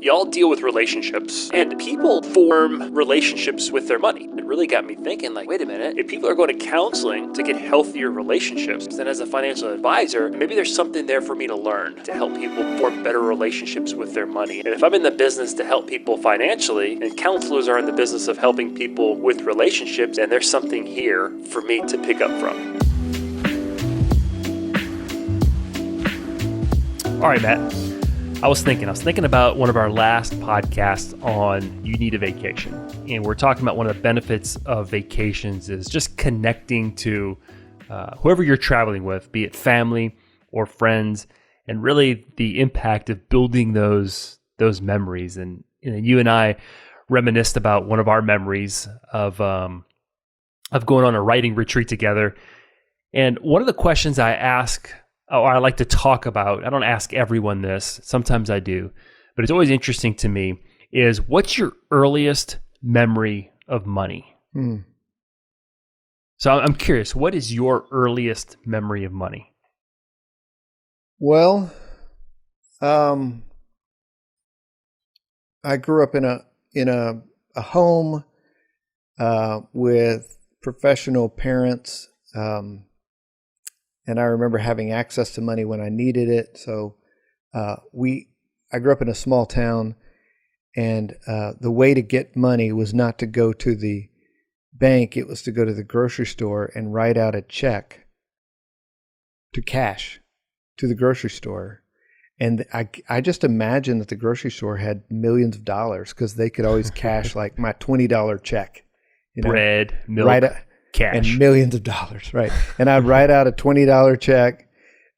Y'all deal with relationships, and people form relationships with their money. It really got me thinking, like, wait a minute, if people are going to counseling to get healthier relationships, then as a financial advisor, maybe there's something there for me to learn to help people form better relationships with their money. And if I'm in the business to help people financially, and counselors are in the business of helping people with relationships, then there's something here for me to pick up from. All right, Matt. I was thinking about one of our last podcasts on You Need a Vacation. And we're talking about one of the benefits of vacations is just connecting to whoever you're traveling with, be it family or friends, and really the impact of building those memories. And you and I reminisced about one of our memories of going on a writing retreat together. And one of the questions I like to talk about, I don't ask everyone this, sometimes I do, but it's always interesting to me, is what's your earliest memory of money? So I'm curious, what is your earliest memory of money? Well, I grew up in a home with professional parents, and I remember having access to money when I needed it. So I grew up in a small town, and the way to get money was not to go to the bank. It was to go to the grocery store and write out a check to cash to the grocery store. And I just imagined that the grocery store had millions of dollars because they could always cash like my $20 check. Bread, milk, cash. And millions of dollars, right? And I'd write out a $20 check.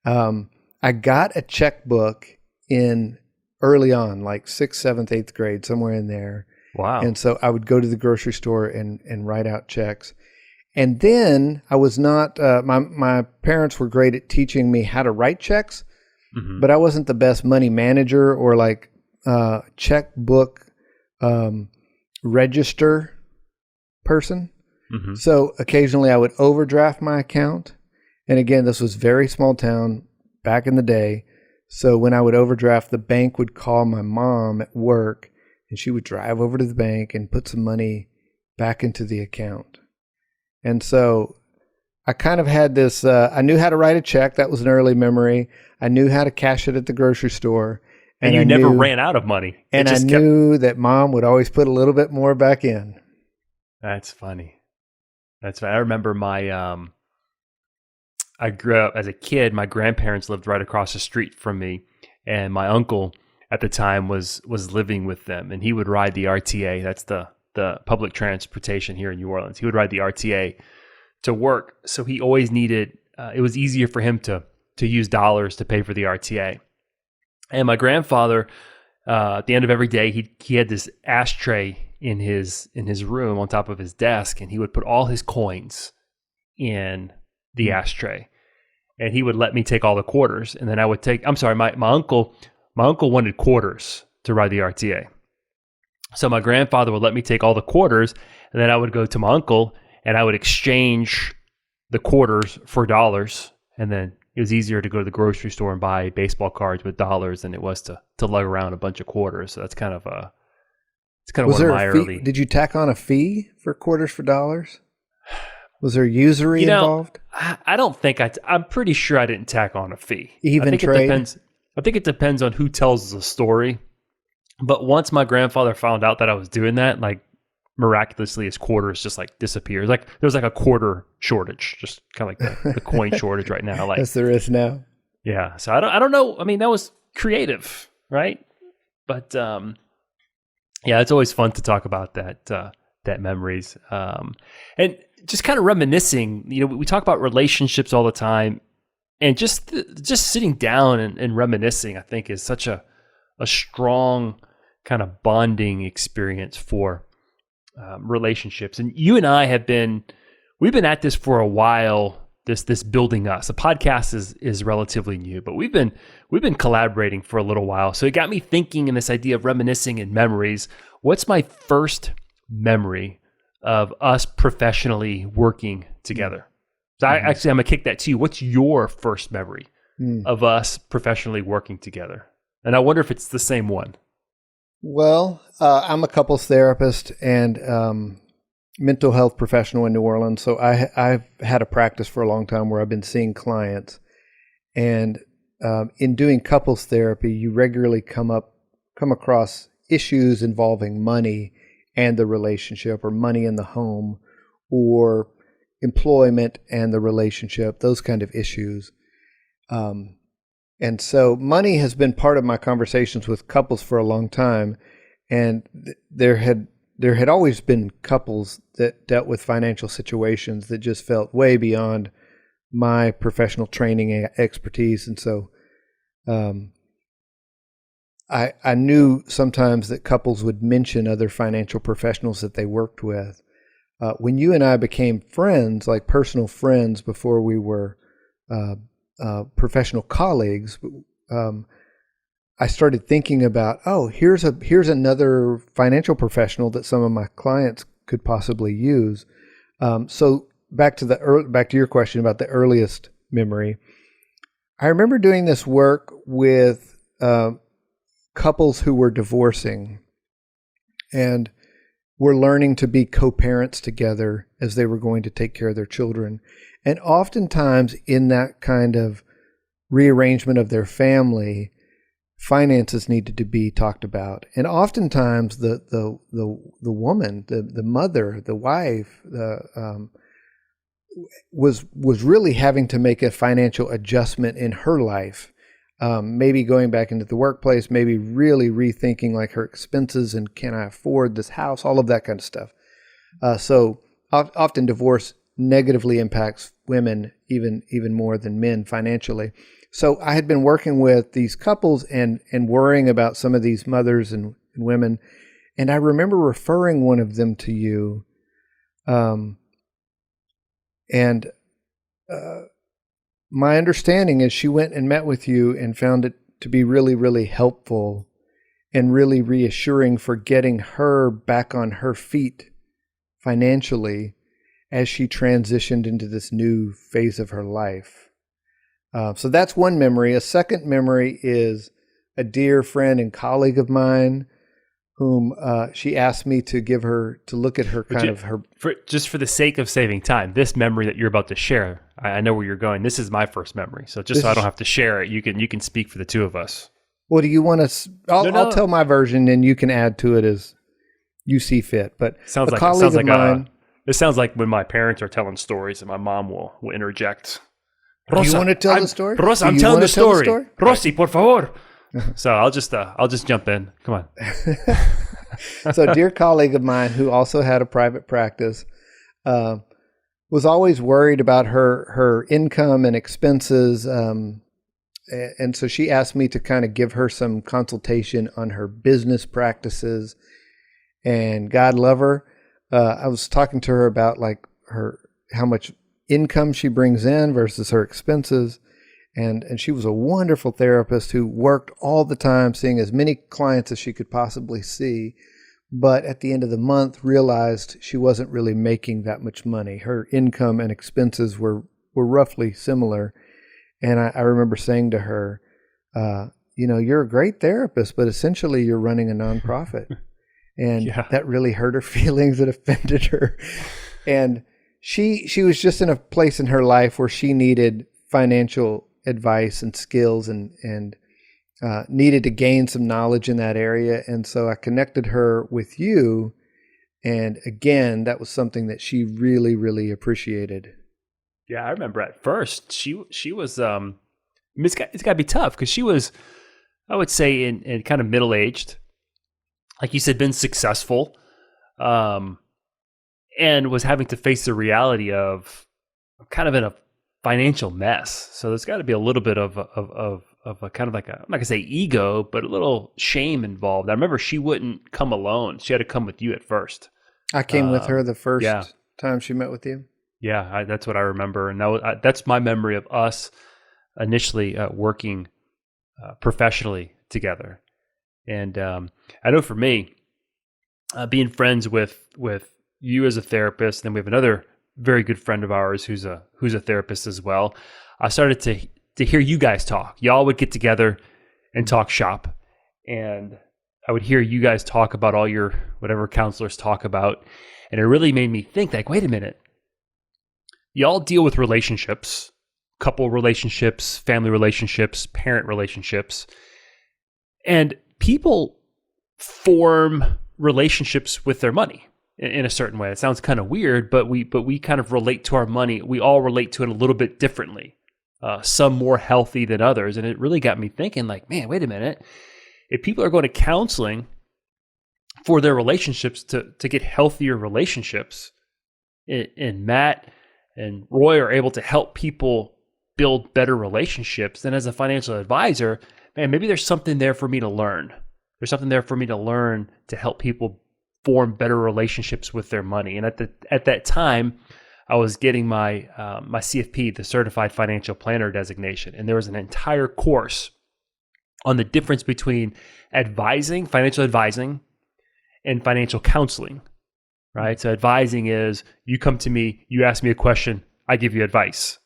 I got a checkbook in early on, like 6th, 7th, 8th grade, somewhere in there. Wow. And so I would go to the grocery store and write out checks. And then I was not, my parents were great at teaching me how to write checks, but I wasn't the best money manager or like checkbook register person. So occasionally I would overdraft my account. And again, this was very small town back in the day. So when I would overdraft, the bank would call my mom at work and she would drive over to the bank and put some money back into the account. And so I kind of had this, I knew how to write a check. That was an early memory. I knew how to cash it at the grogrocery store. And you never ran out of money. And I knew that mom would always put a little bit more back in. That's funny. I remember I grew up as a kid. My grandparents lived right across the street from me, and my uncle at the time was living with them, and he would ride the RTA. That's the public transportation here in New Orleans. He would ride the RTA to work, so he always needed. It was easier for him to use dollars to pay for the RTA. And my grandfather, at the end of every day, he had this ashtray in his room on top of his desk, and he would put all his coins in the ashtray, and he would let me take all the quarters, and then I would take. I'm sorry, my uncle wanted quarters to ride the RTA, so my grandfather would let me take all the quarters, and then I would go to my uncle and I would exchange the quarters for dollars, and then it was easier to go to the grocery store and buy baseball cards with dollars than it was to lug around a bunch of quarters. So that's kind of was there a fee? Did you tack on a fee for quarters for dollars? Was there usury involved? I don't think I'm pretty sure I didn't tack on a fee. Even I think trade? It depends. I think it depends on who tells the story. But once my grandfather found out that I was doing that, like miraculously his quarters just like disappeared. Like there was like a quarter shortage, just kind of like the coin shortage right now. Like as there is now. Yeah. So I don't know. I mean, that was creative, right? But yeah, it's always fun to talk about that memories. And just kind of reminiscing, we talk about relationships all the time, and just sitting down and reminiscing, I think, is such a strong kind of bonding experience for relationships. And you and I we've been at this for a while. This building us. The podcast is relatively new, but we've been collaborating for a little while. So it got me thinking in this idea of reminiscing and memories. What's my first memory of us professionally working together? So I'm gonna kick that to you. What's your first memory of us professionally working together. And I wonder if it's the same one. Well, I'm a couples therapist and mental health professional in New Orleans. So I've had a practice for a long time where I've been seeing clients. And in doing couples therapy, you regularly come across issues involving money and the relationship, or money in the home, or employment and the relationship, those kind of issues. And so money has been part of my conversations with couples for a long time. And there had always been couples that dealt with financial situations that just felt way beyond my professional training and expertise. And so I knew sometimes that couples would mention other financial professionals that they worked with. When you and I became friends, like personal friends before we were professional colleagues, I started thinking about, here's another financial professional that some of my clients could possibly use. So back to your question about the earliest memory, I remember doing this work with couples who were divorcing and were learning to be co-parents together as they were going to take care of their children. And oftentimes in that kind of rearrangement of their family, finances needed to be talked about. And oftentimes the woman, the mother, the wife, was really having to make a financial adjustment in her life. Maybe going back into the workplace, maybe really rethinking like her expenses and can I afford this house, all of that kind of stuff. So often divorce negatively impacts women even more than men financially. So I had been working with these couples and worrying about some of these mothers and women. And I remember referring one of them to you. My understanding is she went and met with you and found it to be really, really helpful and really reassuring for getting her back on her feet financially as she transitioned into this new phase of her life. So that's one memory. A second memory is a dear friend and colleague of mine whom she asked me to look at her for the sake of saving time, this memory that you're about to share, I know where you're going. This is my first memory. So so I don't have to share it, you can speak for the two of us. Well, do you want to, I'll tell my version and you can add to it as you see fit. But this sounds like when my parents are telling stories and my mom will interject. Do you want to tell the story? Rosa, I'm telling the story. Rosy, por favor. So I'll just jump in. Come on. So a dear colleague of mine who also had a private practice was always worried about her income and expenses. And so she asked me to kind of give her some consultation on her business practices. And God love her. I was talking to her about like how much income she brings in versus her expenses. And she was a wonderful therapist who worked all the time, seeing as many clients as she could possibly see. But at the end of the month, realized she wasn't really making that much money. Her income and expenses were roughly similar. And I remember saying to her, you're a great therapist, but essentially you're running a nonprofit. And that really hurt her feelings. It offended her. And she was just in a place in her life where she needed financial advice and skills and needed to gain some knowledge in that area. And so I connected her with you. And again, that was something that she really, really appreciated. Yeah, I remember at first she was, it's got to be tough because she was, I would say, in kind of middle-aged, like you said, been successful, and was having to face the reality of kind of in a financial mess. So there's got to be a little bit of a kind of like I'm not gonna say ego, but a little shame involved. I remember she wouldn't come alone. She had to come with you at first. I came with her the first time she met with you. Yeah, that's what I remember. And that's my memory of us initially working professionally together. And I know for me, being friends with you as a therapist, then we have another very good friend of ours who's a therapist as well. I started to hear you guys talk. Y'all would get together and talk shop, and I would hear you guys talk about all your whatever counselors talk about, and it really made me think, like, wait a minute, y'all deal with relationships, couple relationships, family relationships, parent relationships, and people form relationships with their money in a certain way. It sounds kind of weird, but we kind of relate to our money. We all relate to it a little bit differently. Some more healthy than others. And it really got me thinking, like, man, wait a minute. If people are going to counseling for their relationships to get healthier relationships, and Matt and Roy are able to help people build better relationships, then as a financial advisor, man, maybe there's something there for me to learn. There's something there for me to learn to help people form better relationships with their money. And at that time, I was getting my my CFP, the Certified Financial Planner designation, and there was an entire course on the difference between financial advising, and financial counseling. Right? So advising is you come to me, you ask me a question, I give you advice.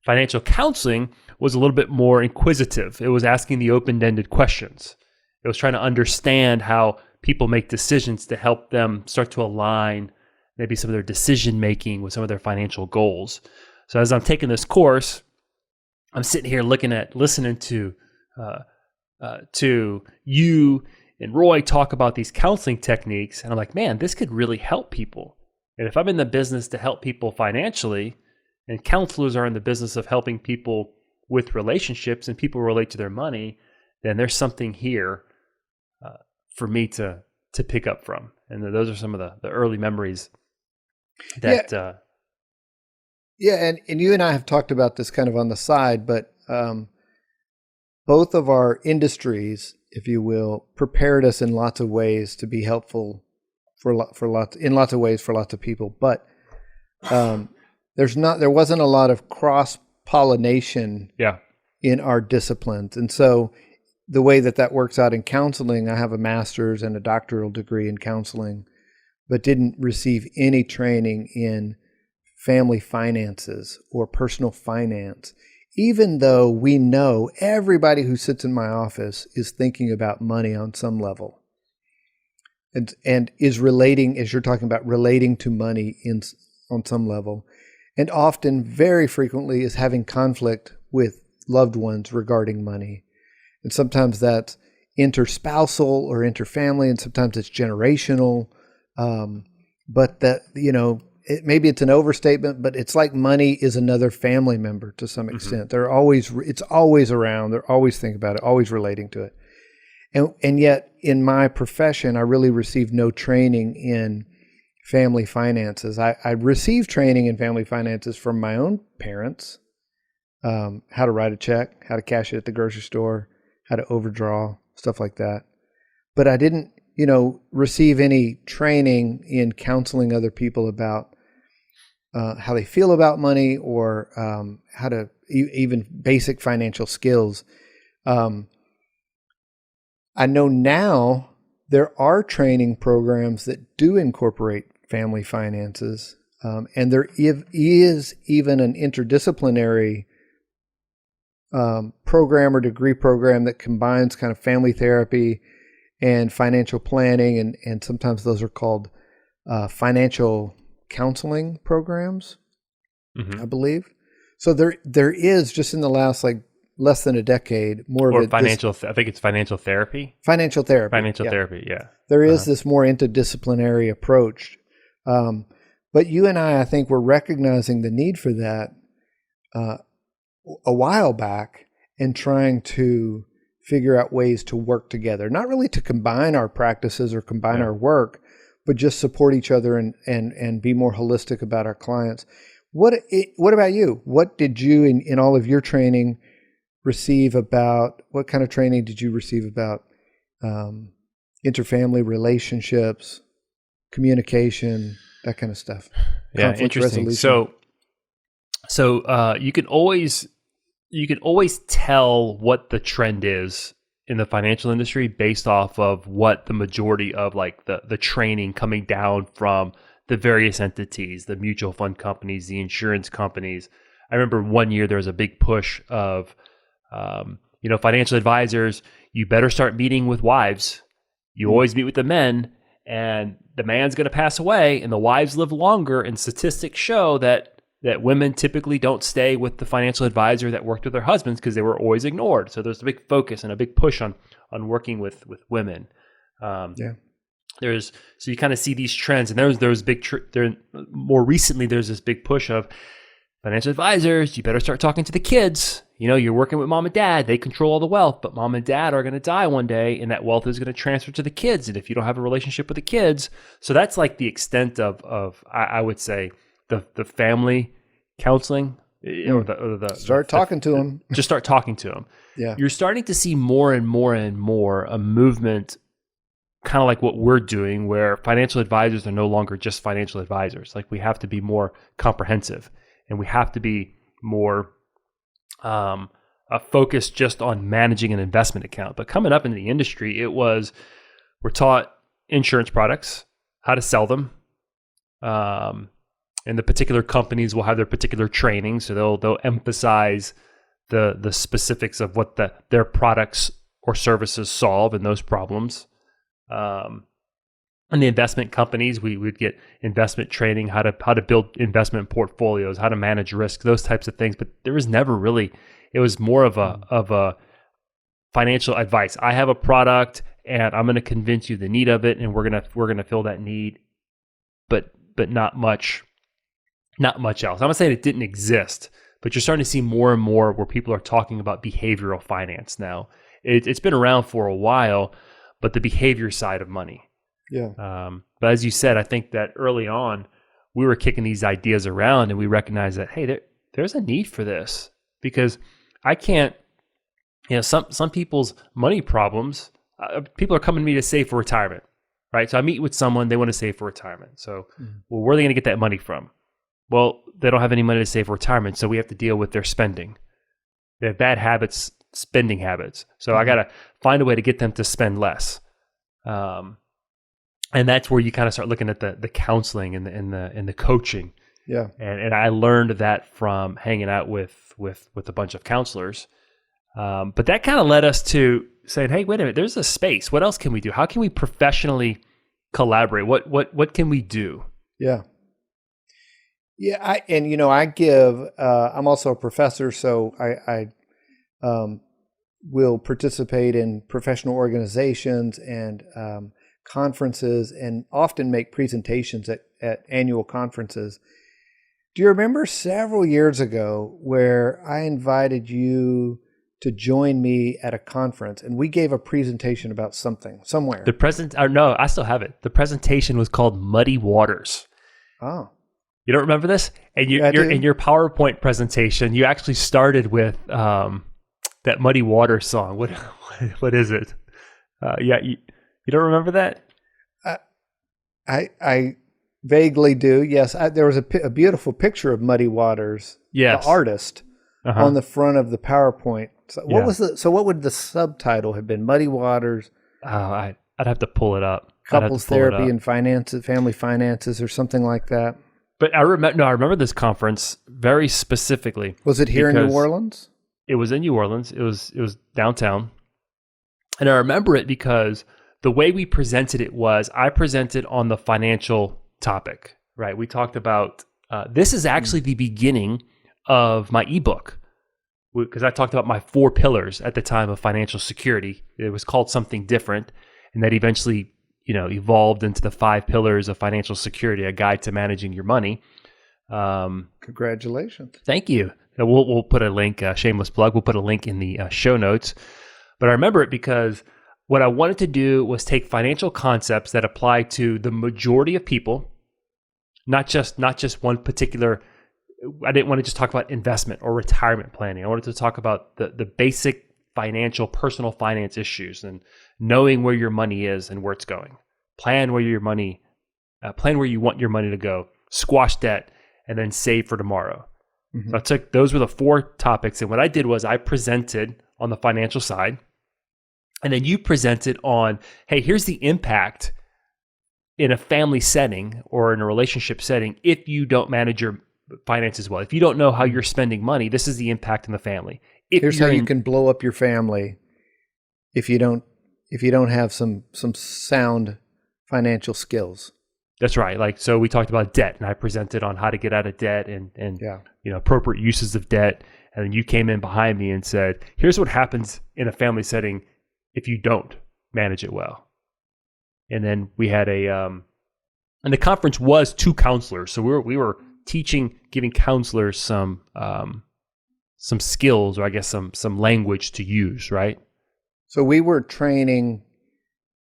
Financial counseling was a little bit more inquisitive. It was asking the open-ended questions. It was trying to understand how people make decisions to help them start to align maybe some of their decision making with some of their financial goals. So as I'm taking this course, I'm sitting here listening to you and Roy talk about these counseling techniques, and I'm like, man, this could really help people. And if I'm in the business to help people financially, and counselors are in the business of helping people with relationships, and people relate to their money, then there's something here for me to pick up from. And those are some of the early memories that. And you and I have talked about this kind of on the side, but both of our industries, if you will, prepared us in lots of ways to be helpful for lots of ways for lots of people. But there wasn't a lot of cross-pollination in our disciplines. And so the way that works out in counseling, I have a master's and a doctoral degree in counseling, but didn't receive any training in family finances or personal finance, even though we know everybody who sits in my office is thinking about money on some level and is relating, as you're talking about, relating to money on some level, and often, very frequently, is having conflict with loved ones regarding money. And sometimes that's interspousal or interfamily, and sometimes it's generational. But that, maybe it's an overstatement, but it's like money is another family member to some extent. It's always around. They're always thinking about it, always relating to it. And yet in my profession, I really received no training in family finances. I received training in family finances from my own parents, how to write a check, how to cash it at the grocery store, how to overdraw, stuff like that. But I didn't, receive any training in counseling other people about how they feel about money or how to even basic financial skills. I know now there are training programs that do incorporate family finances, and there is even an interdisciplinary program or degree program that combines kind of family therapy and financial planning, and sometimes those are called financial counseling programs, I believe. So there is, just in the last less than a decade, more or of it. Financial, I think it's financial therapy. Financial therapy. Financial therapy, yeah. There is this more interdisciplinary approach. But you and I think, were recognizing the need for that a while back and trying to figure out ways to work together, not really to combine our practices or combine our work, but just support each other and be more holistic about our clients. What about you? What did you in all of your training receive about, what kind of training did you receive about interfamily relationships, communication, that kind of stuff? Conflict interesting. Resolution. So you can always tell what the trend is in the financial industry based off of what the majority of the training coming down from the various entities, the mutual fund companies, the insurance companies, I remember one year there was a big push of, financial advisors, you better start meeting with wives. You always meet with the men, and the man's going to pass away, and the wives live longer. And statistics show that women typically don't stay with the financial advisor that worked with their husbands because they were always ignored. So there's a big focus and a big push on working with women. So you kind of see these trends, and there's big. More recently, there's this big push of financial advisors. You better start talking to the kids. You're working with mom and dad. They control all the wealth, but mom and dad are going to die one day, and that wealth is going to transfer to the kids. And if you don't have a relationship with the kids, so that's like the extent of I would say the family counseling. Start talking to them. Just start talking to them. Yeah, you're starting to see more and more and more a movement, kind of like what we're doing, where financial advisors are no longer just financial advisors. Like we have to be more comprehensive, and we have to be more focused just on managing an investment account. But coming up in the industry, we're taught insurance products, how to sell them. And the particular companies will have their particular training, so they'll emphasize the specifics of what their products or services solve and those problems. And the investment companies, we would get investment training, how to build investment portfolios, how to manage risk, those types of things. But there was never really, it was more of a financial advice. I have a product and I'm going to convince you the need of it, and we're going to fill that need, but not much else. I'm not saying it didn't exist, but you're starting to see more and more where people are talking about behavioral finance now. It's been around for a while, but the behavior side of money. Yeah. But as you said, I think that early on we were kicking these ideas around, and we recognized that, hey, there's a need for this, because I can't, some people's money problems, people are coming to me to save for retirement, right? So I meet with someone, they want to save for retirement. So, well, where are they going to get that money from? Well, they don't have any money to save for retirement, so we have to deal with their spending. They have bad habits, spending habits. So I got to find a way to get them to spend less. And that's where you kind of start looking at the counseling and the coaching. Yeah. And I learned that from hanging out with a bunch of counselors. But that kind of led us to saying, hey, wait a minute, there's a space. What else can we do? How can we professionally collaborate? What can we do? Yeah. Yeah. I give, I'm also a professor, so I will participate in professional organizations and conferences, and often make presentations at annual conferences. Do you remember several years ago where I invited you to join me at a conference, and we gave a presentation about something somewhere? No, I still have it. The presentation was called Muddy Waters. Oh. You don't remember this? And in your PowerPoint presentation, you actually started with that Muddy Waters song. What is it? You don't remember that? I vaguely do. Yes, there was a beautiful picture of Muddy Waters, yes, the artist, on the front of the PowerPoint. So what would the subtitle have been? Muddy Waters. Oh, I'd have to pull it up. Couples therapy and finances, family finances, or something like that. But I remember this conference very specifically. Was it here in New Orleans? It was in New Orleans. It was downtown, and I remember it because the way we presented it was, I presented on the financial topic, right? We talked about, this is actually the beginning of my ebook, because I talked about my 4 pillars at the time of financial security. It was called something different, and that eventually, evolved into the 5 pillars of financial security, a guide to managing your money. Congratulations. Thank you. We'll put a link, shameless plug, we'll put a link in the show notes. But I remember it because what I wanted to do was take financial concepts that apply to the majority of people, not just one particular. I didn't want to just talk about investment or retirement planning. I wanted to talk about the basic financial, personal finance issues, and knowing where your money is and where it's going. Plan where you want your money to go. Squash debt, and then save for tomorrow. Mm-hmm. So those were the 4 topics, and what I did was I presented on the financial side. And then you presented on, hey, here's the impact in a family setting or in a relationship setting if you don't manage your finances well. If you don't know how you're spending money, this is the impact on the family. Here's how you can blow up your family if you don't have some sound financial skills. That's right. Like, so we talked about debt, and I presented on how to get out of debt and appropriate uses of debt. And then you came in behind me and said, here's what happens in a family setting if you don't manage it well. And then we had and the conference was 2 counselors. So we were teaching, giving counselors some skills, or I guess some language to use, right? So we were training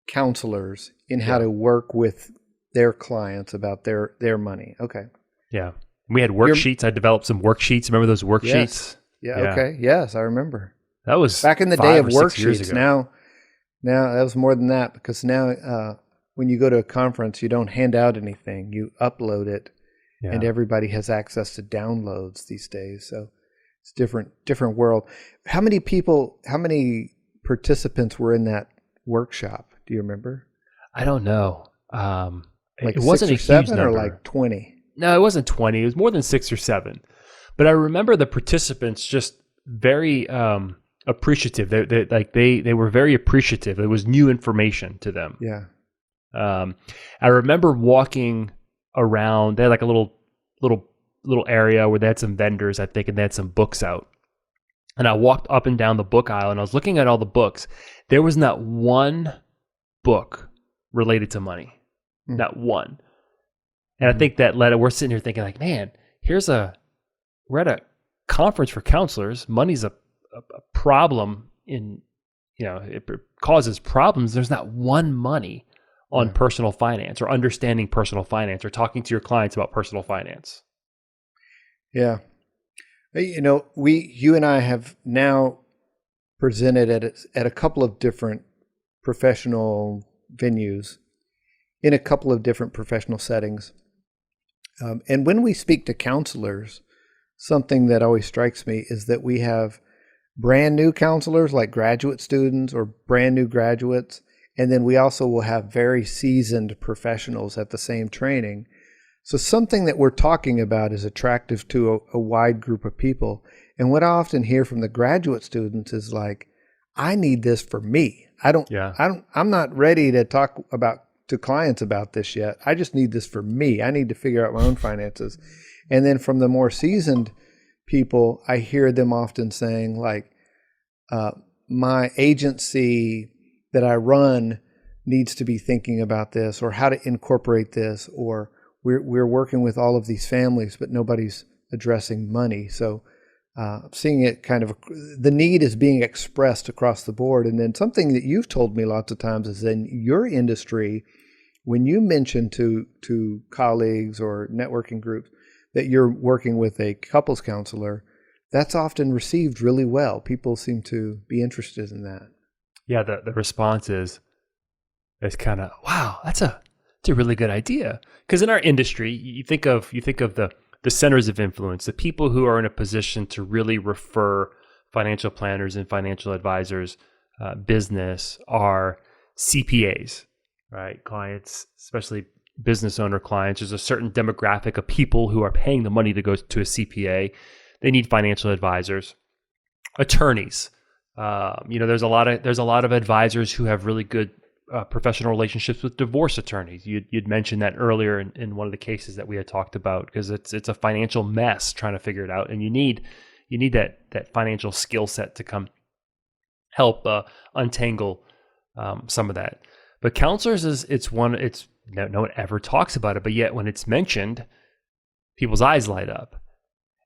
counselors in how to work with their clients about their money. Okay. Yeah. We had worksheets. I developed some worksheets. Remember those worksheets? Yes. Yeah. Okay. Yes, I remember. That was back in the day of worksheets. Now that was more than that, because now when you go to a conference, you don't hand out anything. You upload it, and everybody has access to downloads these days. So it's different world. How many participants were in that workshop? Do you remember? I don't know. Like it wasn't 6 or 7 or like 20? No, it wasn't 20. It was more than 6 or 7. But I remember the participants just very appreciative. They were very appreciative. It was new information to them. Yeah. I remember walking around. They had like a little area where they had some vendors, I think, and they had some books out. And I walked up and down the book aisle, and I was looking at all the books. There was not one book related to money. Not one. And I think that we're sitting here thinking like, man, we're at a conference for counselors. Money's a problem it causes problems. There's not one money on personal finance, or understanding personal finance, or talking to your clients about personal finance. Yeah. You and I have now presented at a couple of different professional venues in a couple of different professional settings. And when we speak to counselors, something that always strikes me is that we have brand new counselors, like graduate students or brand new graduates. And then we also will have very seasoned professionals at the same training. So something that we're talking about is attractive to a wide group of people. And what I often hear from the graduate students is like, I need this for me. I'm not ready to talk to clients about this yet. I just need this for me. I need to figure out my own finances. And then from the more seasoned people, I hear them often saying like, my agency that I run needs to be thinking about this, or how to incorporate this, or we're working with all of these families, but nobody's addressing money. So seeing it kind of, the need is being expressed across the board. And then something that you've told me lots of times is in your industry, when you mention to colleagues or networking groups that you're working with a couples counselor, that's often received really well. People seem to be interested in that. Yeah, the response is kind of, wow, that's a really good idea. Because in our industry, you think of the centers of influence, the people who are in a position to really refer financial planners and financial advisors business are CPAs, right? Clients, especially business owner clients. There's a certain demographic of people who are paying the money to go to a CPA. They need financial advisors. Attorneys. There's a lot of advisors who have really good professional relationships with divorce attorneys. You'd mentioned that earlier in one of the cases that we had talked about, because it's a financial mess trying to figure it out, and you need that financial skill set to come help untangle some of that. But counselors no one ever talks about it, but yet when it's mentioned, people's eyes light up.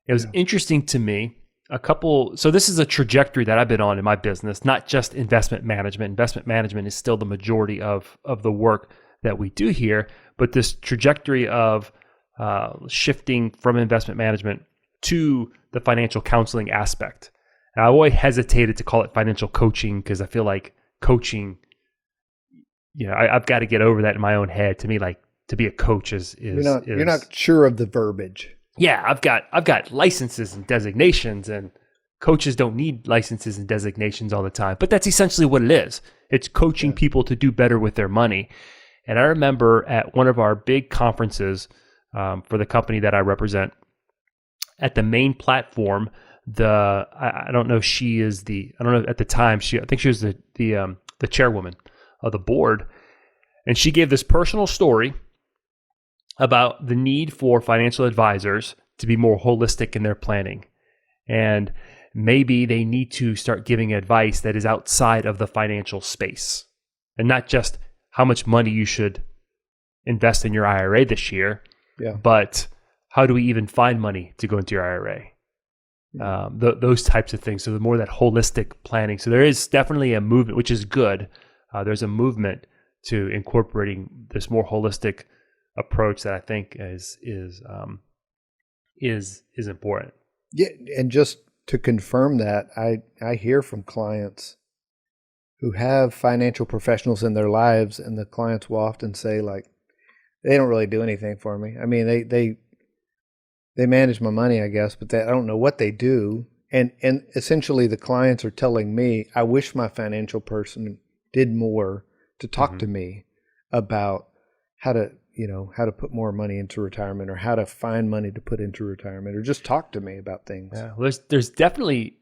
It was interesting to me. So this is a trajectory that I've been on in my business, not just investment management. Investment management is still the majority of the work that we do here, but this trajectory of shifting from investment management to the financial counseling aspect. And I always hesitated to call it financial coaching, because I feel like coaching, I've got to get over that in my own head. To me, like, to be a coach is you're not sure of the verbiage. Yeah, I've got licenses and designations, and coaches don't need licenses and designations all the time. But that's essentially what it is. It's coaching people to do better with their money. And I remember at one of our big conferences for the company that I represent, at the main platform, I don't know, she is I don't know, at the time, I think she was the chairwoman of the board. And she gave this personal story about the need for financial advisors to be more holistic in their planning. And maybe they need to start giving advice that is outside of the financial space, and not just how much money you should invest in your IRA this year, but how do we even find money to go into your IRA? Those types of things. So the more that holistic planning. So there is definitely a movement, which is good. There's a movement to incorporating this more holistic approach that I think is important. Yeah, and just to confirm that, I hear from clients who have financial professionals in their lives, and the clients will often say, like, they don't really do anything for me. I mean, they manage my money, I guess, but I don't know what they do. And essentially the clients are telling me, I wish my financial person did more to talk to me about how to put more money into retirement, or how to find money to put into retirement, or just talk to me about things. Yeah, well, there's definitely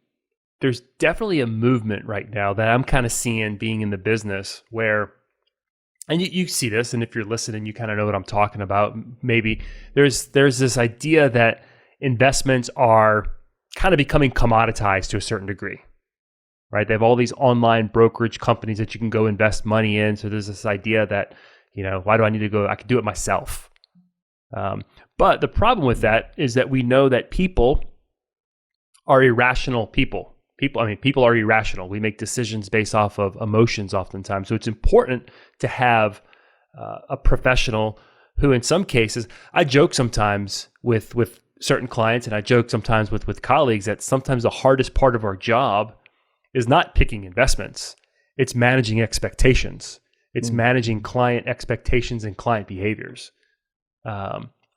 a movement right now that I'm kind of seeing being in the business where, and you see this, and if you're listening, you kind of know what I'm talking about. Maybe there's this idea that investments are kind of becoming commoditized to a certain degree, right? They have all these online brokerage companies that you can go invest money in. So there's this idea that, why do I need to go? I can do it myself. But the problem with that is that we know that people are irrational people. People are irrational. We make decisions based off of emotions oftentimes. So it's important to have a professional who, in some cases, I joke sometimes with certain clients, and I joke sometimes with colleagues, that sometimes the hardest part of our job is not picking investments. It's managing expectations. It's managing client expectations and client behaviors.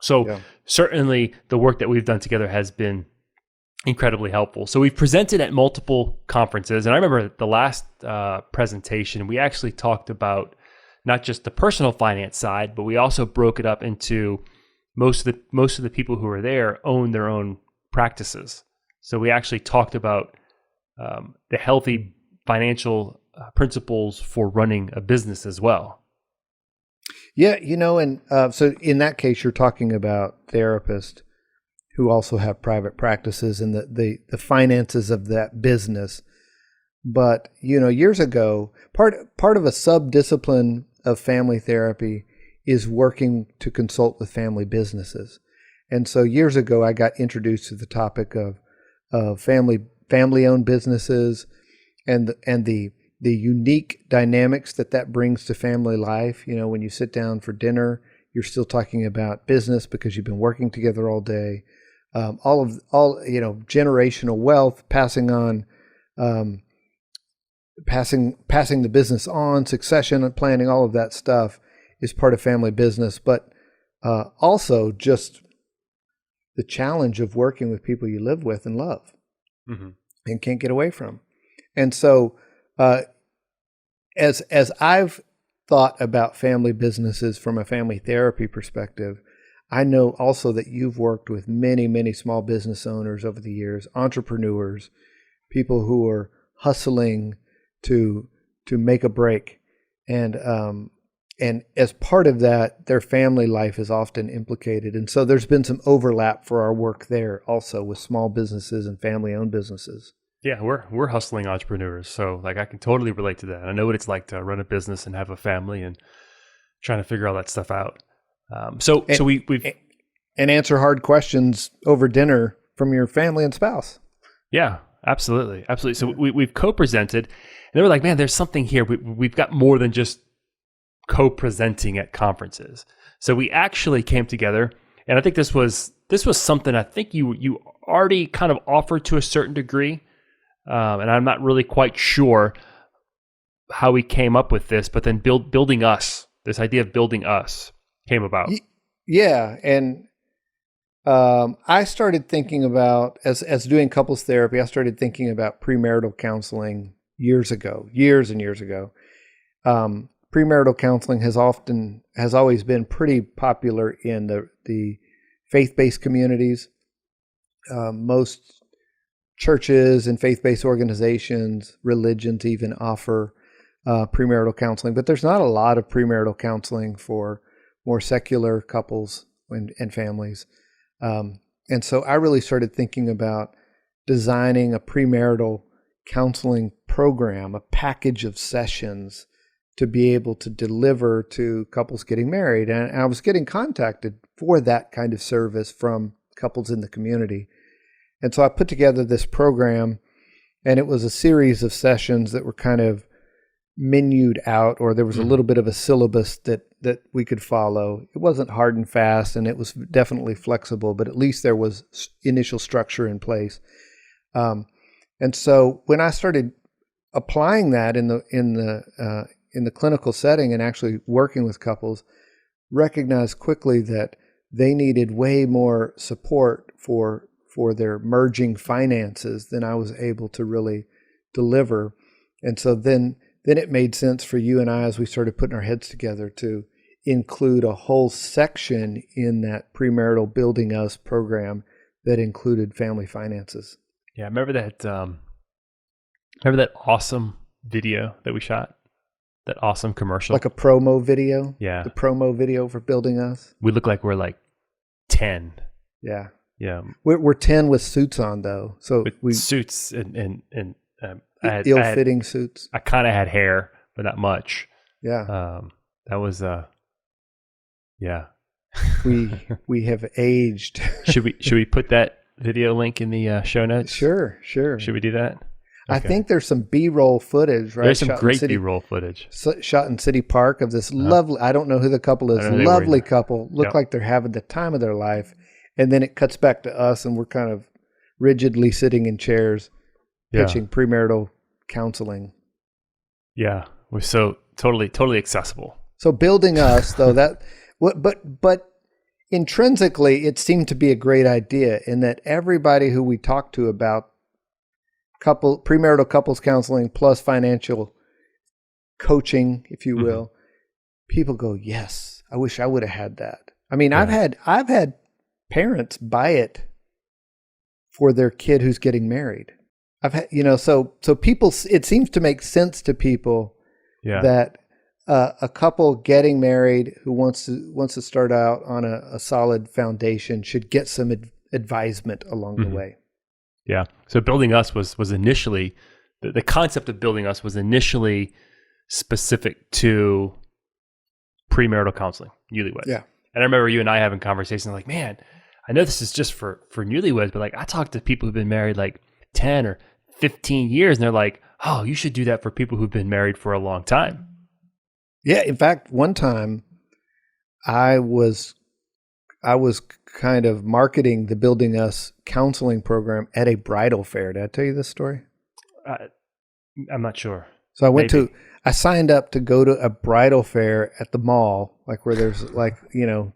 Certainly the work that we've done together has been incredibly helpful. So we've presented at multiple conferences, and I remember the last presentation, we actually talked about not just the personal finance side, but we also broke it up into most of the people who were there own their own practices. So we actually talked about the healthy financial principles for running a business as well. Yeah, and so in that case, you're talking about therapists who also have private practices and the finances of that business. But, years ago, part of a sub-discipline of family therapy is working to consult with family businesses. And so years ago, I got introduced to the topic of family-owned businesses and the unique dynamics that brings to family life. When you sit down for dinner, you're still talking about business because you've been working together all day. All generational wealth, passing on, passing the business on, succession planning, all of that stuff is part of family business. But also just the challenge of working with people you live with and love and can't get away from. And so, as I've thought about family businesses from a family therapy perspective, I know also that you've worked with many, many small business owners over the years, entrepreneurs, people who are hustling to make a break. And as part of that, their family life is often implicated. And so there's been some overlap for our work there also with small businesses and family-owned businesses. Yeah, we're hustling entrepreneurs. So I can totally relate to that. I know what it's like to run a business and have a family and trying to figure all that stuff out. So we've answer hard questions over dinner from your family and spouse. Yeah, absolutely. So we've co-presented, and they were like, man, there's something here. We've got more than just co-presenting at conferences. So we actually came together, and I think this was something I think you already kind of offered to a certain degree, and I'm not really quite sure how we came up with this, but then building us, this idea of building us came about. Yeah, and I started thinking about, as doing couples therapy, I started thinking about premarital counseling years and years ago. Premarital counseling has always been pretty popular in the faith-based communities. most churches and faith-based organizations, religions even offer premarital counseling, but there's not a lot of premarital counseling for more secular couples and families. And so I really started thinking about designing a premarital counseling program, a package of sessions to be able to deliver to couples getting married. And I was getting contacted for that kind of service from couples in the community. And so I put together this program, and it was a series of sessions that were kind of menued out, or there was a little bit of a syllabus that we could follow. It wasn't hard and fast, and it was definitely flexible, but at least there was initial structure in place. And so when I started applying that in the clinical setting and actually working with couples, recognized quickly that they needed way more support for their merging finances than I was able to really deliver. And so then it made sense for you and I, as we started putting our heads together, to include a whole section in that premarital Building Us program that included family finances. Yeah, remember that awesome video that we shot? That awesome commercial? Like a promo video? Yeah. The promo video for Building Us? We look like we're like 10. Yeah. Yeah. We're 10 with suits on, though. So with suits and ill-fitting suits. I kind of had hair, but not much. Yeah. That was yeah. We have aged. Should we put that video link in the show notes? Sure. Should we do that? Okay. I think there's some B-roll footage, right? There's some great B-roll footage. Shot in City Park of this lovely, I don't know who the couple is, lovely couple, look like they're having the time of their life. And then it cuts back to us, and we're kind of rigidly sitting in chairs pitching premarital counseling. Yeah, we're so totally accessible. So Building Us, though, but intrinsically, it seemed to be a great idea in that everybody who we talked to about premarital couples counseling plus financial coaching, if you will, people go, yes, I wish I would have had that. I mean, I've had parents buy it for their kid who's getting married. I've had, so people, it seems to make sense to people that a couple getting married who wants to start out on a solid foundation should get some advisement along the way. Yeah. So Building Us was initially, the concept of Building Us was initially specific to premarital counseling, newlyweds. Yeah. And I remember you and I having conversations like, man, I know this is just for newlyweds, but like I talk to people who've been married like 10 or 15 years, and they're like, oh, you should do that for people who've been married for a long time. Yeah. In fact, one time I was kind of marketing the Building Us counseling program at a bridal fair. Did I tell you this story? I'm not sure. So I signed up to go to a bridal fair at the mall, like where there's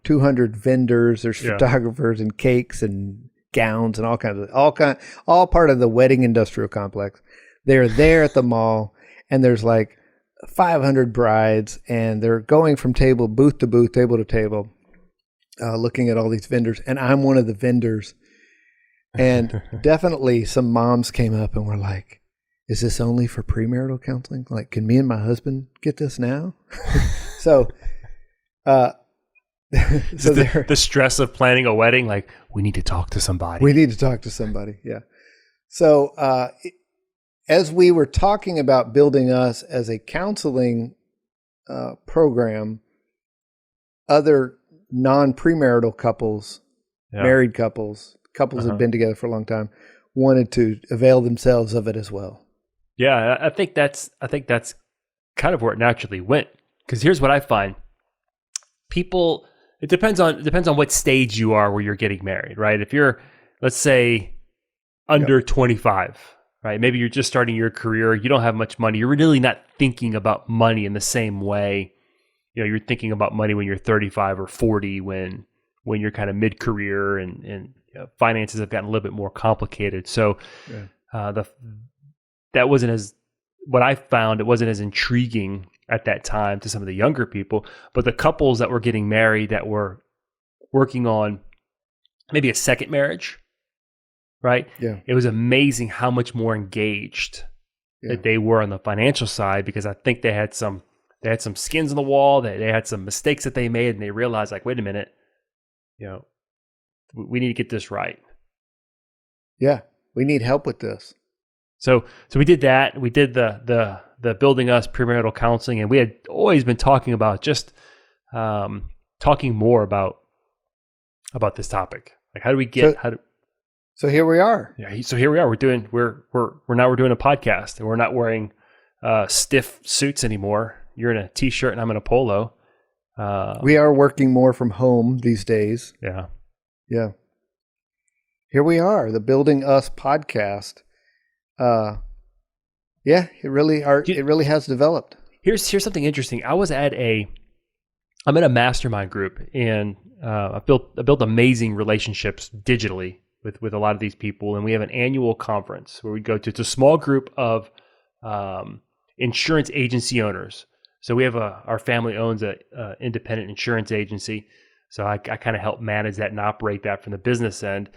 200 vendors, there's photographers and cakes and gowns and all part of the wedding industrial complex. They're there at the mall, and there's like 500 brides, and they're going from booth to booth, table to table, looking at all these vendors. And I'm one of the vendors. And definitely some moms came up and were like, is this only for premarital counseling? Like, can me and my husband get this now? So the stress of planning a wedding, like, we need to talk to somebody. Yeah. So as we were talking about Building Us as a counseling program, other non-premarital couples, married couples who've been together for a long time, wanted to avail themselves of it as well. Yeah, I think that's kind of where it naturally went. Because here's what I find: people, it depends on what stage you are where you're getting married, right? If you're, let's say, under 25, right? Maybe you're just starting your career, you don't have much money, you're really not thinking about money in the same way. You're thinking about money when you're 35 or 40, when you're kind of mid-career and finances have gotten a little bit more complicated. So that wasn't what I found, it wasn't as intriguing at that time to some of the younger people, but the couples that were getting married that were working on maybe a second marriage, right? Yeah. It was amazing how much more engaged that they were on the financial side, because I think they had some skins on the wall, they had some mistakes that they made, and they realized, like, wait a minute, we need to get this right. Yeah. We need help with this. So we did that. We did the Building Us Pre-Marital Counseling, and we had always been talking about just talking more about this topic. Like, how do we get So here we are. Yeah. So here we are. We're doing a podcast, and we're not wearing stiff suits anymore. You're in a t-shirt and I'm in a polo. We are working more from home these days. Yeah. Yeah. Here we are, the Building Us podcast. Yeah, it really has developed. Here's something interesting. I'm in a mastermind group, and I built amazing relationships digitally with a lot of these people, and we have an annual conference where we go to. It's a small group of insurance agency owners. So we have our family owns a independent insurance agency. So I kind of help manage that and operate that from the business end.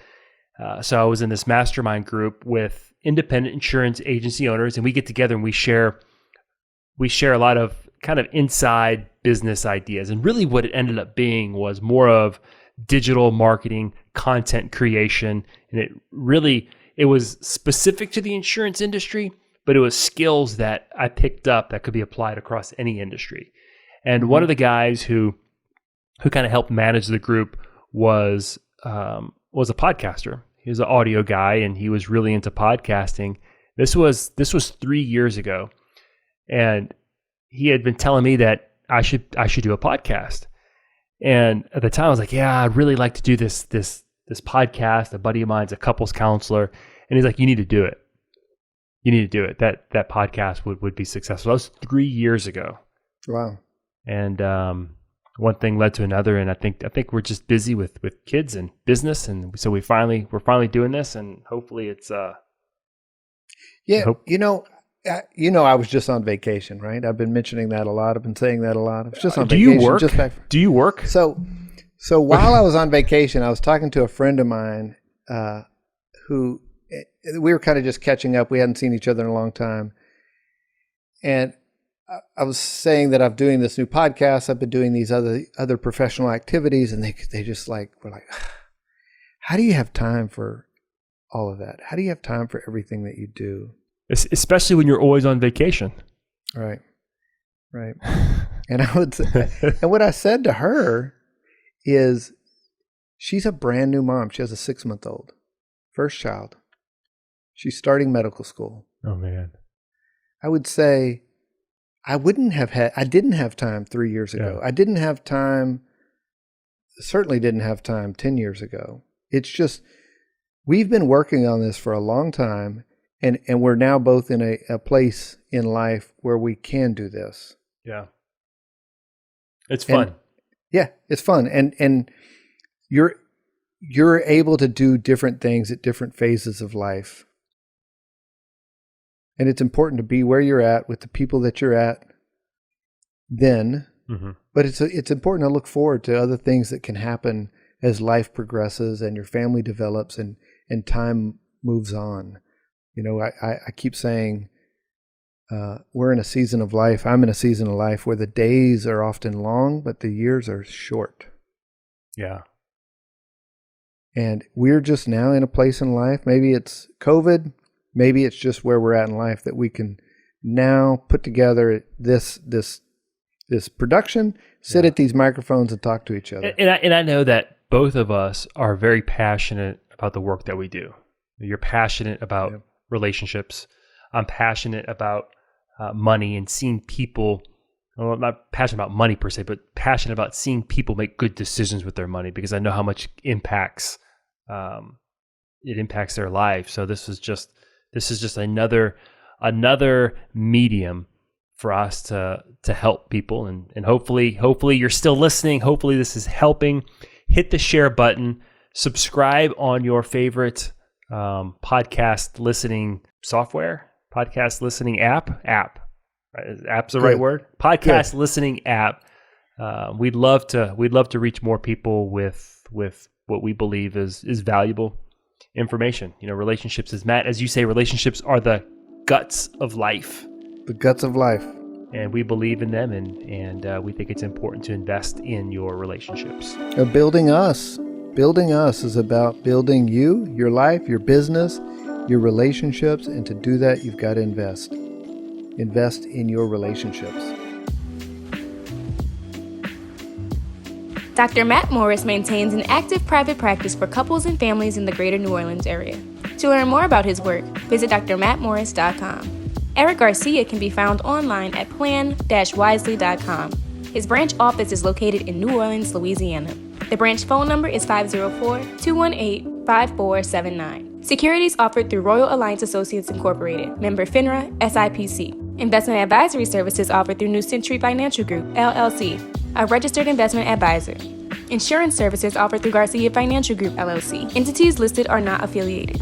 So I was in this mastermind group with independent insurance agency owners, and we get together and we share a lot of kind of inside business ideas. And really what it ended up being was more of digital marketing, content creation. And it was specific to the insurance industry, but it was skills that I picked up that could be applied across any industry. And one of the guys who kind of helped manage the group was a podcaster. He was an audio guy, and he was really into podcasting. This was 3 years ago, and he had been telling me that I should do a podcast. And at the time, I was like, "Yeah, I'd really like to do this podcast." A buddy of mine's a couples counselor, and he's like, "You need to do it. You need to do it. That podcast would be successful." That was 3 years ago. Wow. And one thing led to another, and I think we're just busy with kids and business, and so we're finally doing this, and hopefully it's yeah. I was just on vacation, right? I've been mentioning that a lot. I've been saying that a lot. I was just on vacation. Do you work? Do you work? So while I was on vacation, I was talking to a friend of mine who we were kind of just catching up. We hadn't seen each other in a long time, and I was saying that I'm doing this new podcast. I've been doing these other professional activities, and they just were like, "How do you have time for all of that? How do you have time for everything that you do?" Especially when you're always on vacation. Right. And and what I said to her is, she's a brand new mom. She has a 6-month-old, first child. She's starting medical school. Oh man. I would say I didn't have time 3 years ago. Yeah. I didn't have time, certainly didn't have time 10 years ago. It's just, we've been working on this for a long time, and we're now both in a place in life where we can do this. Yeah. It's fun. It's fun. And you're able to do different things at different phases of life. And it's important to be where you're at with the people that you're at then. Mm-hmm. But it's important to look forward to other things that can happen as life progresses and your family develops and time moves on. I keep saying we're in a season of life. I'm in a season of life where the days are often long, but the years are short. Yeah. And we're just now in a place in life. Maybe it's COVID. Maybe it's just where we're at in life that we can now put together this production, sit at these microphones and talk to each other. And I know that both of us are very passionate about the work that we do. You're passionate about relationships. I'm passionate about money and seeing people. Well, I'm not passionate about money per se, but passionate about seeing people make good decisions with their money, because I know how much it impacts their life. So this is just another medium for us to help people, and hopefully you're still listening. Hopefully this is helping. Hit the share button, subscribe on your favorite podcast listening software, podcast listening app. Right? App's the right word. Podcast listening app. We'd love to reach more people with what we believe is valuable. information. Relationships, as you say, relationships are the guts of life. The guts of life. And we believe in them, and we think it's important to invest in your relationships. Building us. Building us is about building you, your life, your business, your relationships. And to do that, you've got to invest. Invest in your relationships. Dr. Matt Morris maintains an active private practice for couples and families in the greater New Orleans area. To learn more about his work, visit drmattmorris.com. Erik Garcia can be found online at plan-wisely.com. His branch office is located in New Orleans, Louisiana. The branch phone number is 504-218-5479. Securities offered through Royal Alliance Associates Incorporated, member FINRA, SIPC. Investment advisory services offered through New Century Financial Group, LLC, a registered investment advisor. Insurance services offered through Garcia Financial Group, LLC. Entities listed are not affiliated.